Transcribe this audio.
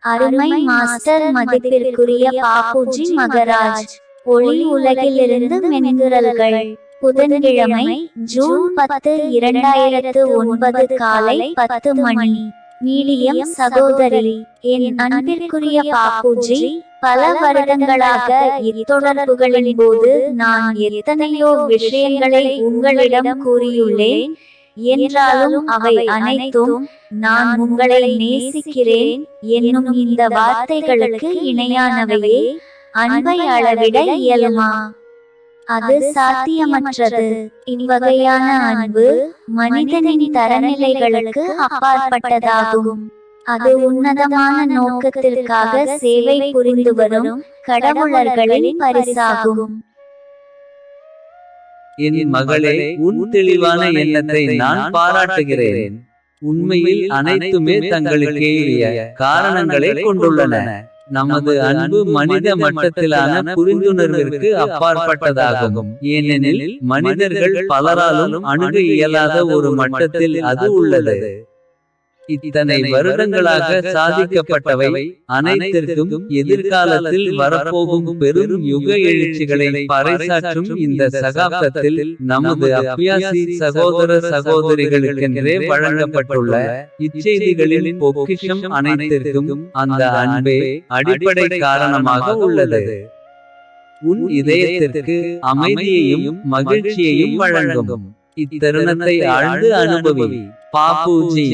அருமை மாஸ்டர், மதிப்பிற்குரிய பாபுஜி மகராஜ். ஒளி உலகிலிருந்து மென்குரல்கள். புதன்கிழமை, ஜூன் 10, 2009 காலை 10 மணி. மீடியம் சகோதரி. என் அன்பிற்குரிய பாபுஜி, பல வருடங்களாக இத்தொடர்புகளின் போது நான் எத்தனையோ விஷயங்களை உங்களிடம் கூறியுள்ளேன். என்றாலும் அவை அனைத்தும் "நான் உங்களை நேசிக்கிறேன்" என்னும் இந்த வார்த்தைகளுக்கு இணையானவையே. அன்பை அளவிட இயலுமா? அது சாத்தியமற்றது. இவ்வகையான அன்பு மனிதனின் தரநிலைகளுக்கு அப்பாற்பட்டதாகும். அது உன்னதமான நோக்கத்திற்காக சேவை புரிந்து வரும் கடவுளர்களின் பரிசாகும். என் மகளே, உன் தெளிவான எண்ணத்தை நான் பாராட்டுகிறேன். உண்மையில் அனைத்துமே தங்களுக்கேயுரிய காரணங்களை கொண்டுள்ளன. நமது அன்பு மனித மட்டத்திலான புரிந்துணர்விற்கு அப்பாற்பட்டதாகும். ஏனெனில் மனிதர்கள் பலராலும் அணுக இயலாத ஒரு மட்டத்தில் அது உள்ளது. இத்தனை வருடங்களாக சாதிக்கப்பட்டவை அனைத்திற்கும் எதிர்காலத்தில் வரப்போகும் பெரும் யுக எழுச்சிகளை பறைசாற்றும் இந்த சகாப்தத்தில் நமது அபியாசி சகோதர சகோதரிகளுக்கென்றே வழங்கப்பட்டுள்ள இச்செய்திகளின் பொக்கிஷம் அனைத்திற்கும் அந்த அன்பே அடிப்படை காரணமாக உள்ளது. உன் இதயத்திற்கு அமைதியையும் மகிழ்ச்சியையும் வழங்கும் இத்தருணத்தை ஆழ்ந்து அனுபவி. பாபுஜி.